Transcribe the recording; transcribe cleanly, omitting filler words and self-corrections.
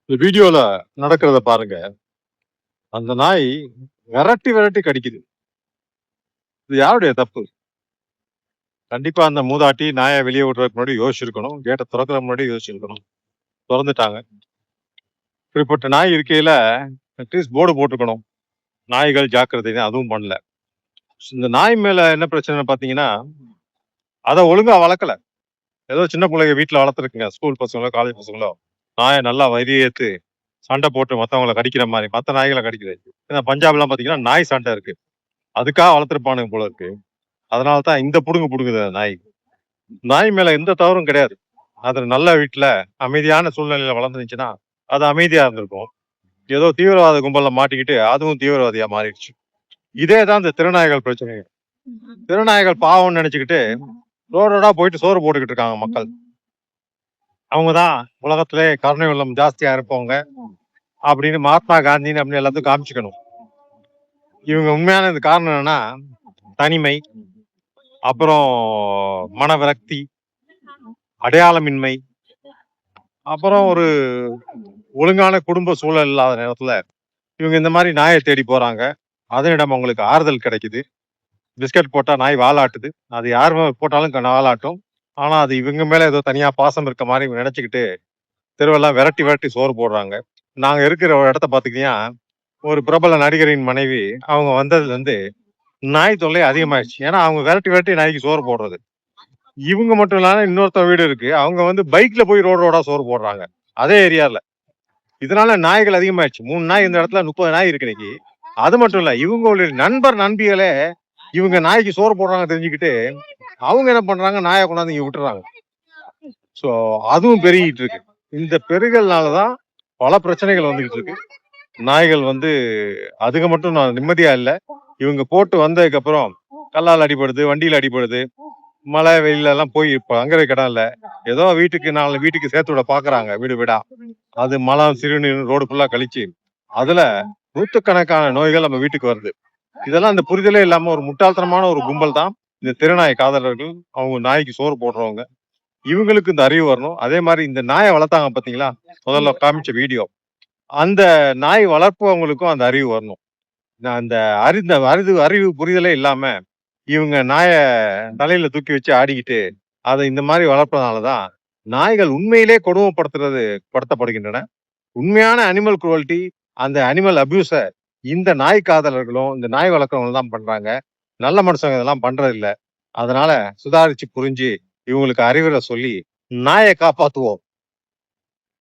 இந்த வீடியோல நடக்கிறத பாருங்க. அந்த நாய் விரட்டி விரட்டி கடிக்குது. இது யாருடைய தப்பு? கண்டிப்பா அந்த மூதாட்டி நாயை வெளியே விடுறதுக்கு முன்னாடி யோசிச்சிருக்கணும். கேட்ட திறக்கிற முன்னாடி யோசிச்சிருக்கணும். தொறந்துட்டாங்க. இப்படிப்பட்ட நாய் இருக்கையில அட்லீஸ்ட் போர்டு போட்டுருக்கணும். நாய்கள் ஜாக்கிரதைன்னு அதுவும் பண்ணல. இந்த நாய் மேல என்ன பிரச்சனைன்னு பார்த்தீங்கன்னா, அத ஒழுங்கா வளர்க்கல. ஏதோ சின்ன பிள்ளைங்க வீட்ல வளர்த்துருக்குங்க. ஸ்கூல் பசங்களோ, காலேஜ் பசங்களோ நாய நல்லா வெறியேத்து சண்டை போட்டு மத்தவங்கள கடிக்கிற மாரி, மத்த நாய்கள கடிக்குது. ஏன்னா பஞ்சாப்லாம் பார்த்தீங்கன்னா, நாய் சண்டை இருக்கு. அதுக்காக வளர்த்துருப்பானுங்க போல இருக்கு. அதனால தான் இந்த புடுங்கு புடுங்குது அந்த நாய். நாய் மேல எந்த தவறும் கிடையாது. அது நல்ல வீட்ல அமைதியான சூழ்நிலையில வளர்ந்துருந்துச்சுன்னா, அது அமைதியா இருந்திருக்கும். ஏதோ தீவிரவாத கும்பல்ல மாட்டிக்கிட்டு அதுவும் தீவிரவாதியா மாறிடுச்சு. இதே தான் இந்த திருநாய்கள் பிரச்சனை. திருநாய்கள் பாவம்னு நினைச்சுக்கிட்டு ரோடோடா போயிட்டு சோறு போட்டுக்கிட்டு இருக்காங்க மக்கள். அவங்க தான் உலகத்திலே கருணை உள்ளம் ஜாஸ்தியா இருப்பவங்க அப்படின்னு மகாத்மா காந்தின்னு அப்படின்னு எல்லாத்துக்கும் காமிச்சுக்கணும். இவங்க உண்மையான இந்த காரணம் என்னன்னா, தனிமை, அப்புறம் மன விரக்தி, அடையாளமின்மை, அப்புறம் ஒரு ஒழுங்கான குடும்ப சூழல் இல்லாத நேரத்துல இவங்க இந்த மாதிரி நாயை தேடி போறாங்க. அதனிடம் அவங்களுக்கு ஆறுதல் கிடைக்குது. பிஸ்கட் போட்டா நாய் வாலாட்டுது. அது யார் போட்டாலும் வாலாட்டும். ஆனா அது இவங்க மேல ஏதோ தனியா பாசம் இருக்க மாதிரி இவங்க நினைச்சுக்கிட்டு தெருவெல்லாம் விரட்டி விரட்டி சோறு போடுறாங்க. நாங்க இருக்கிற ஒரு இடத்த பாத்தீங்கன்னா, ஒரு பிரபல நடிகரின் மனைவி அவங்க வந்ததுல இருந்து நாய் தொல்லை அதிகமாயிடுச்சு. ஏன்னா அவங்க விரட்டி விரட்டி நாய்க்கு சோறு போடுறது. இவங்க மட்டும் இல்லாம இன்னொருத்த வீடு இருக்கு. அவங்க வந்து பைக்ல போய் ரோடு ரோடா சோறு போடுறாங்க. அதே ஏரியால. இதனால நாய்கள் அதிகமாயிடுச்சு. 3 நாய் இந்த இடத்துல 30 நாய் இருக்கு இன்னைக்கு. அது மட்டும் இல்ல. இவங்களுடைய நண்பர் நண்பிகளே இவங்க நாய்க்கு சோறு போடுறாங்க தெரிஞ்சுக்கிட்டு, அவங்க என்ன பண்றாங்க? நாயை கொண்டாந்து இங்க விட்டுறாங்க. சோ அதுவும் பெருகிட்டு இருக்கு. இந்த பெருகல்னாலதான் பல பிரச்சனைகள் வந்துகிட்டு இருக்கு. நாய்கள் வந்து அதுக மட்டும் நிம்மதியா இல்ல. இவங்க போட்டு வந்ததுக்கு அப்புறம் கல்லால் அடிபடுது, வண்டியில அடிபடுது. மழை வெயில எல்லாம் போய் இப்ப அங்கறதுக்கு இடம் இல்ல. ஏதோ வீட்டுக்கு 4 வீட்டுக்கு சேர்த்து விட பாக்குறாங்க வீடு வீடா. அது மலம் சிறுநீர் ரோடு ஃபுல்லா கழிச்சு அதுல நூத்துக்கணக்கான நோய்கள் நம்ம வீட்டுக்கு வருது. இதெல்லாம் இந்த புரிதலே இல்லாம ஒரு முட்டாள்தனமான ஒரு கும்பல் தான் இந்த தெருநாய் காதலர்கள். அவங்க நாய்க்கு சோறு போடுறவங்க. இவங்களுக்கு இந்த அறிவு வரணும். அதே மாதிரி இந்த நாயை வளர்த்தாங்க பாத்தீங்களா? முதல்ல காமிச்ச வீடியோ. அந்த நாய் வளர்ப்பவங்களுக்கும் அந்த அறிவு வரணும். அந்த அறிவு புரிதலே இல்லாம இவங்க நாய தலையில தூக்கி வச்சு ஆடிக்கிட்டு அதை இந்த மாதிரி வளர்ப்பதனாலதான் நாய்கள் உண்மையிலே படுத்தப்படுகின்றன. உண்மையான அனிமல் குரூவல்டி, அந்த அனிமல் அபியூஸ இந்த நாய் காதலர்களும் இந்த நாய் வளர்க்கறவங்களும் தான் பண்றாங்க. நல்ல மனுஷங்க இதெல்லாம் பண்றது இல்ல. அதனால சுதாரிச்சு புரிஞ்சு இவங்களுக்கு அறிவுரை சொல்லி நாயை காப்பாத்துவோம்.